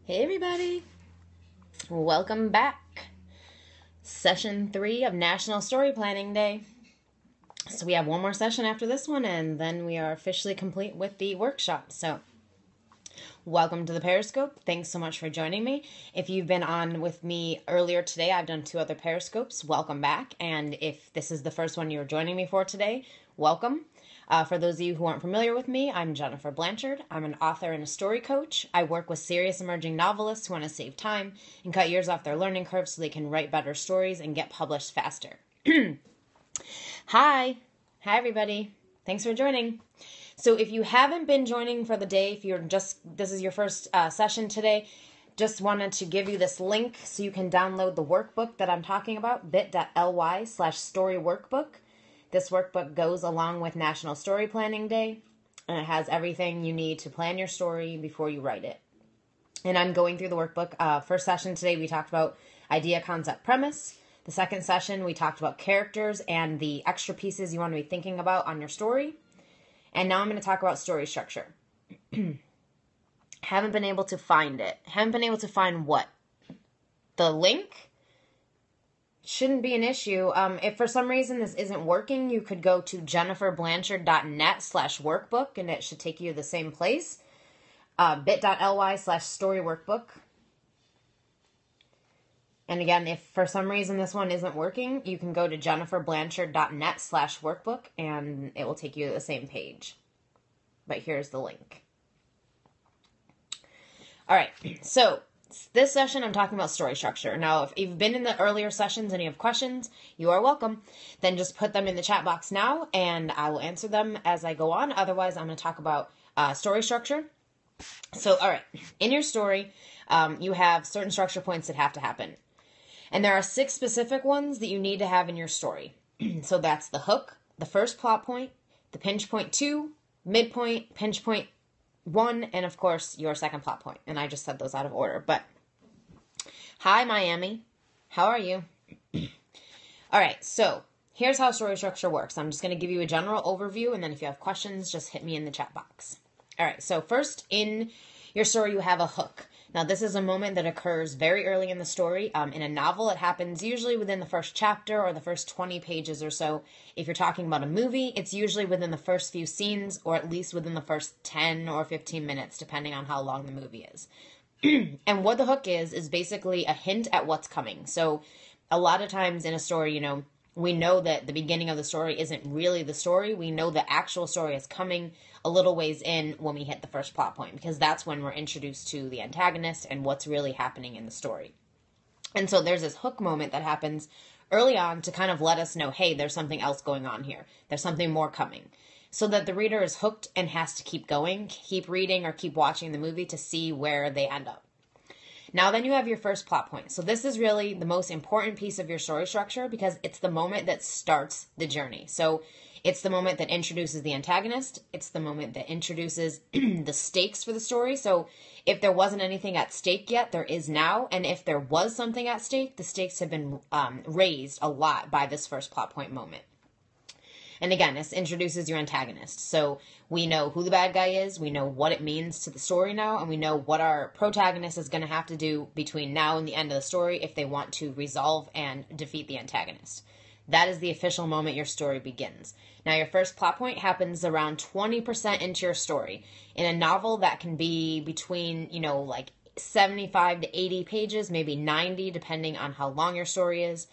Hey everybody, welcome back. Session 3 of National Story Planning Day. So we have one more session after this one and then we are officially complete with the workshop. So welcome to the Periscope. Thanks so much for joining me. If you've been on with me earlier today, I've done 2 other Periscopes. Welcome back. And if this is the first one you're joining me for today, welcome. For those of you who aren't familiar with me, I'm JenniferBlanchard. I'm an author and a story coach. I work with serious emerging novelists who want to save time and cut years off their learning curve so they can write better stories and get published faster. Hi everybody. Thanks for joining. So if you haven't been joining for the day, this is your first session today, just wanted to give you this link so you can download the workbook that I'm talking about, bit.ly/storyworkbook. This workbook goes along with National Story Planning Day, and it has everything you need to plan your story before you write it. And I'm going through the workbook. First session today, we talked about idea, concept, premise. The second session, we talked about characters and the extra pieces you want to be thinking about on your story. And now I'm going to talk about story structure. Haven't been able to find it. Haven't been able to find what? The link? Shouldn't be an issue. If for some reason this isn't working, you could go to JenniferBlanchard.net/workbook and it should take you to the same place. bit.ly/storyworkbook. And again, if for some reason this one isn't working, you can go to JenniferBlanchard.net/workbook and it will take you to the same page. But here's the link. All right, so this session, I'm talking about story structure. Now, if you've been in the earlier sessions and you have questions, you are welcome. Then just put them in the chat box now, and I will answer them as I go on. Otherwise, I'm going to talk about story structure. So, all right, in your story, you have certain structure points that have to happen. And there are 6 specific ones that you need to have in your story. So that's the hook, the first plot point, the pinch point 2, midpoint, pinch point 1, and of course your second plot point. And I just said those out of order. But hi Miami, how are you? All right, so here's how story structure works. I'm just going to give you a general overview, and then if you have questions, just hit me in the chat box. All right, so first in your story you have a hook. Now this is a moment that occurs very early in the story. In a novel, it happens usually within the first chapter or the first 20 pages or so. If you're talking about a movie, it's usually within the first few scenes or at least within the first 10 or 15 minutes, depending on how long the movie is. And what the hook is basically a hint at what's coming. So a lot of times in a story, we know that the beginning of the story isn't really the story. We know the actual story is coming a little ways in when we hit the first plot point, because that's when we're introduced to the antagonist and what's really happening in the story. And so there's this hook moment that happens early on to kind of let us know, hey, there's something else going on here. There's something more coming. So that the reader is hooked and has to keep going, keep reading or keep watching the movie to see where they end up. Now then you have your first plot point. So this is really the most important piece of your story structure because it's the moment that starts the journey. So it's the moment that introduces the antagonist. It's the moment that introduces the stakes for the story. So if there wasn't anything at stake yet, there is now. And if there was something at stake, the stakes have been raised a lot by this first plot point moment. And again, this introduces your antagonist. So we know who the bad guy is, we know what it means to the story now, and we know what our protagonist is going to have to do between now and the end of the story if they want to resolve and defeat the antagonist. That is the official moment your story begins. Now, your first plot point happens around 20% into your story. In a novel, that can be between, like 75 to 80 pages, maybe 90, depending on how long your story is.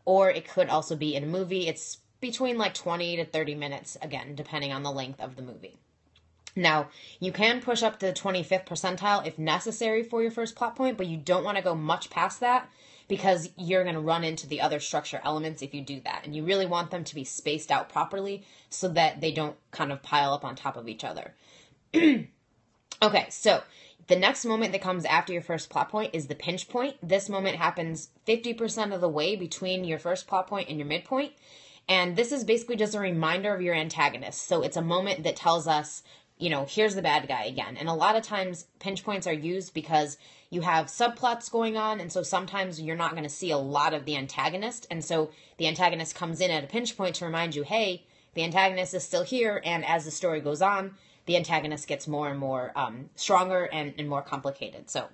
Or it could also be in a movie. It's between like 20 to 30 minutes, again, depending on the length of the movie. Now, you can push up to the 25th percentile if necessary for your first plot point, but you don't want to go much past that because you're going to run into the other structure elements if you do that. And you really want them to be spaced out properly so that they don't kind of pile up on top of each other. Okay, so the next moment that comes after your first plot point is the pinch point. This moment happens 50% of the way between your first plot point and your midpoint. And this is basically just a reminder of your antagonist. So it's a moment that tells us, here's the bad guy again. And a lot of times pinch points are used because you have subplots going on. And so sometimes you're not going to see a lot of the antagonist. And so the antagonist comes in at a pinch point to remind you, hey, the antagonist is still here. And as the story goes on, the antagonist gets more and more stronger and more complicated. So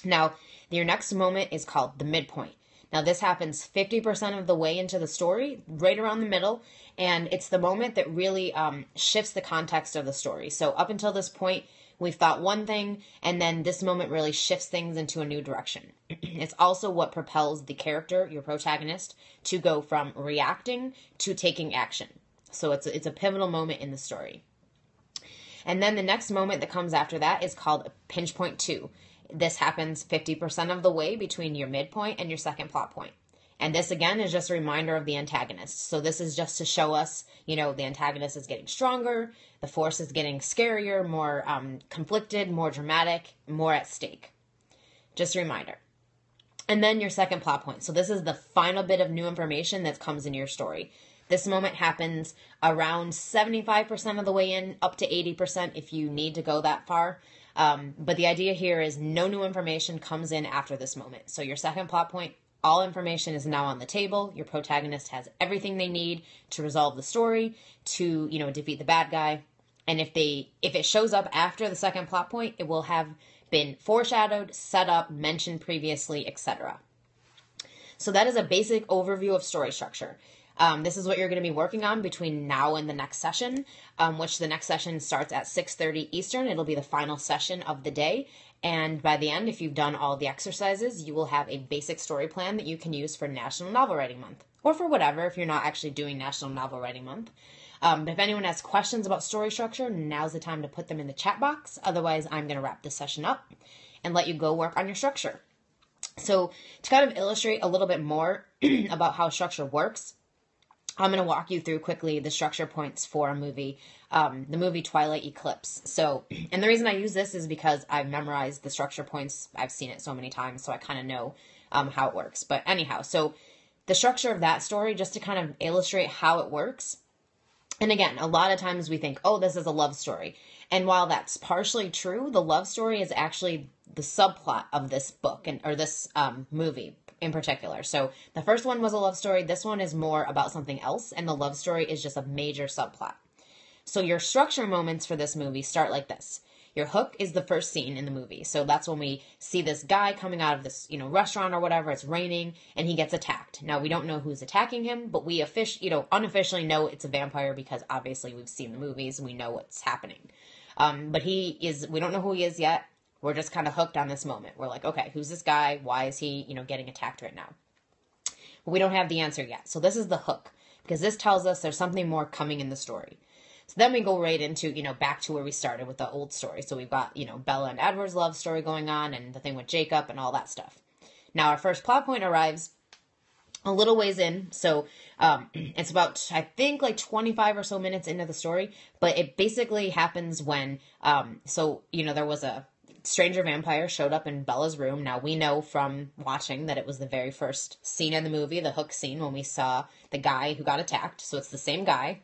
Now, your next moment is called the midpoint. Now, this happens 50% of the way into the story, right around the middle, and it's the moment that really shifts the context of the story. So up until this point, we've thought one thing, and then this moment really shifts things into a new direction. It's also what propels the character, your protagonist, to go from reacting to taking action. So it's a pivotal moment in the story. And then the next moment that comes after that is called pinch point 2. This happens 50% of the way between your midpoint and your second plot point. And this, again, is just a reminder of the antagonist. So this is just to show us, the antagonist is getting stronger, the force is getting scarier, more conflicted, more dramatic, more at stake. Just a reminder. And then your second plot point. So this is the final bit of new information that comes in your story. This moment happens around 75% of the way in, up to 80% if you need to go that far. But the idea here is no new information comes in after this moment. So your second plot point, all information is now on the table. Your protagonist has everything they need to resolve the story, to, defeat the bad guy. And if it shows up after the second plot point, it will have been foreshadowed, set up, mentioned previously, etc. So that is a basic overview of story structure. This is what you're going to be working on between now and the next session, which the next session starts at 6:30 Eastern. It'll be the final session of the day. And by the end, if you've done all the exercises, you will have a basic story plan that you can use for National Novel Writing Month, or for whatever if you're not actually doing National Novel Writing Month. But if anyone has questions about story structure, now's the time to put them in the chat box. Otherwise, I'm going to wrap this session up and let you go work on your structure. So to kind of illustrate a little bit more about how structure works, I'm going to walk you through quickly the structure points for a movie, the movie Twilight Eclipse. So, and the reason I use this is because I've memorized the structure points. I've seen it so many times, so I kind of know how it works. But anyhow, so the structure of that story, just to kind of illustrate how it works. And again, a lot of times we think, oh, this is a love story. And while that's partially true, the love story is actually the subplot of this book or this movie in particular. So the first one was a love story. This one is more about something else, and the love story is just a major subplot. So your structure moments for this movie start like this. Your hook is the first scene in the movie. So that's when we see this guy coming out of this, restaurant or whatever. It's raining and he gets attacked. Now we don't know who's attacking him, but we unofficially know it's a vampire because obviously we've seen the movies and we know what's happening. But we don't know who he is yet. We're just kind of hooked on this moment. We're like, okay, who's this guy? Why is he, getting attacked right now? But we don't have the answer yet. So this is the hook, because this tells us there's something more coming in the story. So then we go right into, back to where we started with the old story. So we've got, Bella and Edward's love story going on and the thing with Jacob and all that stuff. Now our first plot point arrives a little ways in. So it's about, I think, like 25 or so minutes into the story. But it basically happens when, there was a stranger vampire showed up in Bella's room. Now, we know from watching that it was the very first scene in the movie, the hook scene, when we saw the guy who got attacked. So it's the same guy.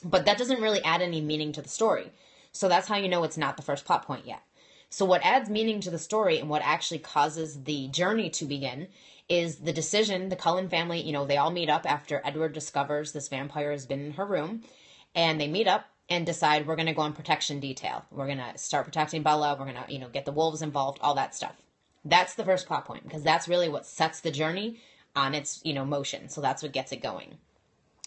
But that doesn't really add any meaning to the story. So that's how you know it's not the first plot point yet. So what adds meaning to the story and what actually causes the journey to begin is the decision. The Cullen family, they all meet up after Edward discovers this vampire has been in her room. And they meet up and decide we're going to go on protection detail. We're going to start protecting Bella. We're going to, get the wolves involved, all that stuff. That's the first plot point because that's really what sets the journey on its, motion. So that's what gets it going.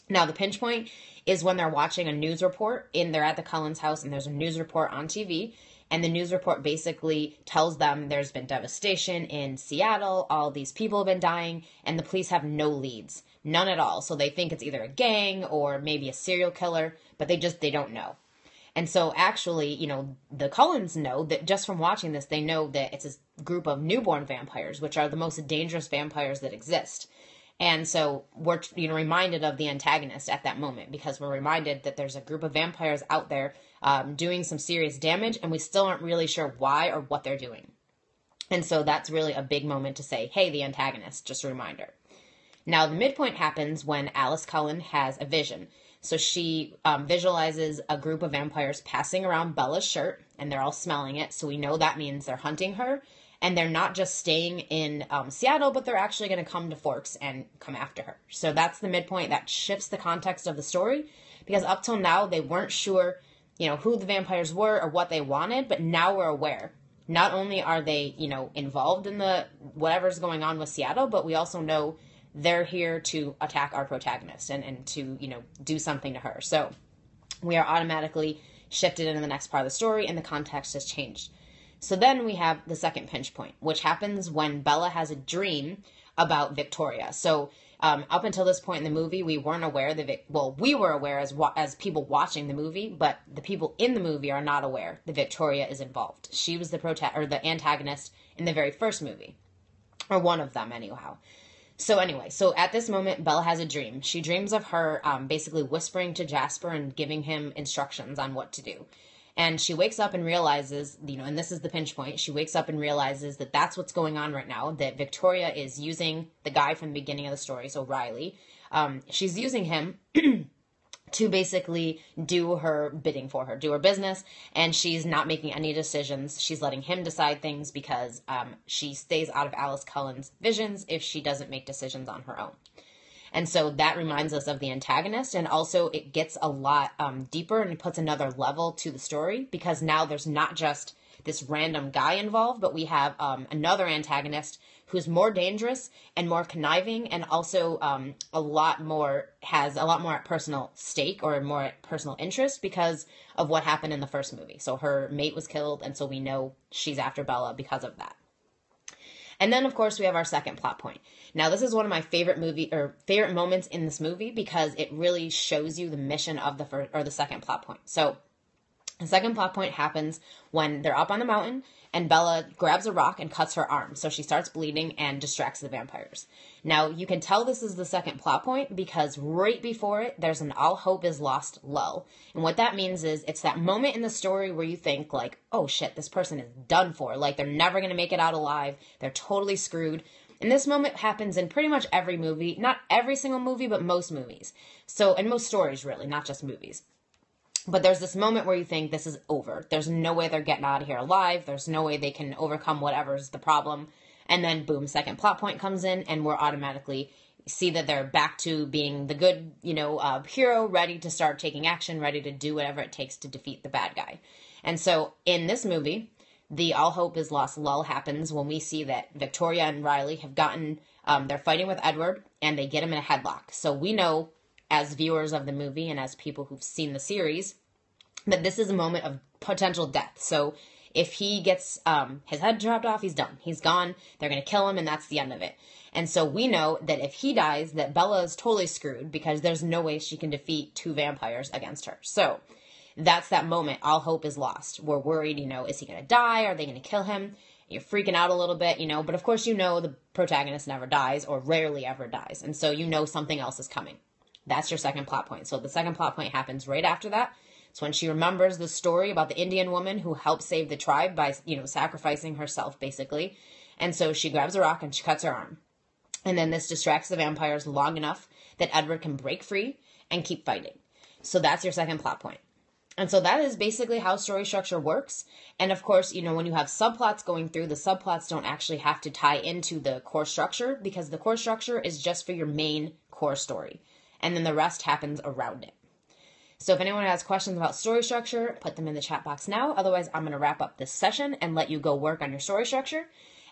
Now, the pinch point is when they're watching a news report they're at the Cullens' house and there's a news report on TV. And the news report basically tells them there's been devastation in Seattle. All these people have been dying and the police have no leads. None at all. So they think it's either a gang or maybe a serial killer, but they don't know. And so actually, the Cullens know that just from watching this, they know that it's a group of newborn vampires, which are the most dangerous vampires that exist. And so we're, reminded of the antagonist at that moment because we're reminded that there's a group of vampires out there doing some serious damage, and we still aren't really sure why or what they're doing. And so that's really a big moment to say, hey, the antagonist, just a reminder. Now, the midpoint happens when Alice Cullen has a vision. So she visualizes a group of vampires passing around Bella's shirt, and they're all smelling it. So we know that means they're hunting her. And they're not just staying in Seattle, but they're actually going to come to Forks and come after her. So that's the midpoint. That shifts the context of the story. Because up till now, they weren't sure, who the vampires were or what they wanted. But now we're aware. not only are they, involved in the whatever's going on with Seattle, but we also know they're here to attack our protagonist and to, do something to her. So we are automatically shifted into the next part of the story, and the context has changed. So then we have the second pinch point, which happens when Bella has a dream about Victoria. So up until this point in the movie, we weren't aware we were aware as people watching the movie, but the people in the movie are not aware that Victoria is involved. She was the antagonist in the very first movie, or one of them anyhow. So at this moment, Bella has a dream. She dreams of her basically whispering to Jasper and giving him instructions on what to do. And she wakes up and realizes, and this is the pinch point, she wakes up and realizes that that's what's going on right now, that Victoria is using the guy from the beginning of the story, so Riley. She's using him to basically do her bidding for her, do her business, and she's not making any decisions. She's letting him decide things because she stays out of Alice Cullen's visions if she doesn't make decisions on her own. And so that reminds us of the antagonist, and also it gets a lot deeper and it puts another level to the story, because now there's not just this random guy involved, but we have another antagonist who's more dangerous and more conniving, and also has a lot more at personal stake or more at personal interest because of what happened in the first movie. So her mate was killed, and so we know she's after Bella because of that. And then, of course, we have our second plot point. Now, this is one of my favorite moments in this movie because it really shows you the mission of the second plot point. So the second plot point happens when they're up on the mountain and Bella grabs a rock and cuts her arm. So she starts bleeding and distracts the vampires. Now, you can tell this is the second plot point because right before it, there's an all hope is lost lull. And what that means is it's that moment in the story where you think like, oh shit, this person is done for. Like they're never going to make it out alive. They're totally screwed. And this moment happens in pretty much every movie. Not every single movie, but most movies. So, and most stories really, not just movies. But there's this moment where you think this is over. There's no way they're getting out of here alive. There's no way they can overcome whatever's the problem. And then, boom, second plot point comes in, and we're automatically see that they're back to being the good, hero, ready to start taking action, ready to do whatever it takes to defeat the bad guy. And so, in this movie, the all hope is lost lull happens when we see that Victoria and Riley have gotten, they're fighting with Edward, and they get him in a headlock. So we know, as viewers of the movie and as people who've seen the series, that this is a moment of potential death. So if he gets his head chopped off, he's done. He's gone. They're going to kill him, and that's the end of it. And so we know that if he dies, that Bella is totally screwed because there's no way she can defeat two vampires against her. So that's that moment. All hope is lost. We're worried, is he going to die? Are they going to kill him? You're freaking out a little bit, but of course the protagonist never dies or rarely ever dies. And so something else is coming. That's your second plot point. So the second plot point happens right after that. It's when she remembers the story about the Indian woman who helped save the tribe by, sacrificing herself, basically. And so she grabs a rock and she cuts her arm. And then this distracts the vampires long enough that Edward can break free and keep fighting. So that's your second plot point. And so that is basically how story structure works. And of course, when you have subplots going through, the subplots don't actually have to tie into the core structure because the core structure is just for your main core story. And then the rest happens around it. So if anyone has questions about story structure, put them in the chat box now. Otherwise, I'm going to wrap up this session and let you go work on your story structure.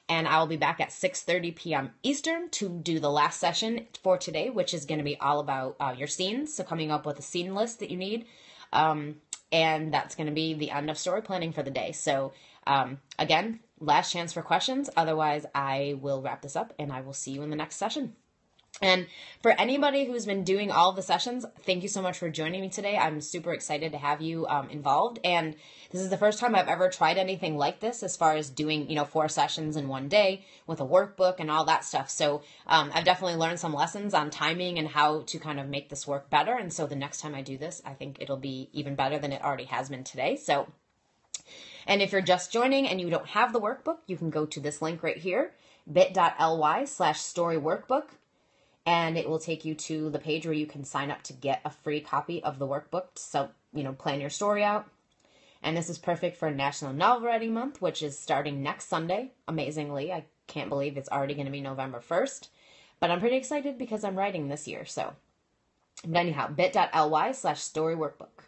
And I'll be back at 6:30 p.m. Eastern to do the last session for today, which is going to be all about your scenes. So coming up with a scene list that you need. And that's going to be the end of story planning for the day. So again, last chance for questions. Otherwise, I will wrap this up and I will see you in the next session. And for anybody who's been doing all of the sessions, thank you so much for joining me today. I'm super excited to have you involved. And this is the first time I've ever tried anything like this as far as doing, 4 sessions in one day with a workbook and all that stuff. So I've definitely learned some lessons on timing and how to kind of make this work better. And so the next time I do this, I think it'll be even better than it already has been today. So, and if you're just joining and you don't have the workbook, you can go to this link right here, bit.ly/storyworkbook. And it will take you to the page where you can sign up to get a free copy of the workbook. So, plan your story out. And this is perfect for National Novel Writing Month, which is starting next Sunday. Amazingly, I can't believe it's already going to be November 1st. But I'm pretty excited because I'm writing this year. So, but anyhow, bit.ly/storyworkbook.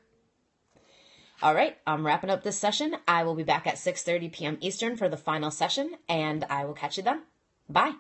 All right, I'm wrapping up this session. I will be back at 6:30 p.m. Eastern for the final session, and I will catch you then. Bye.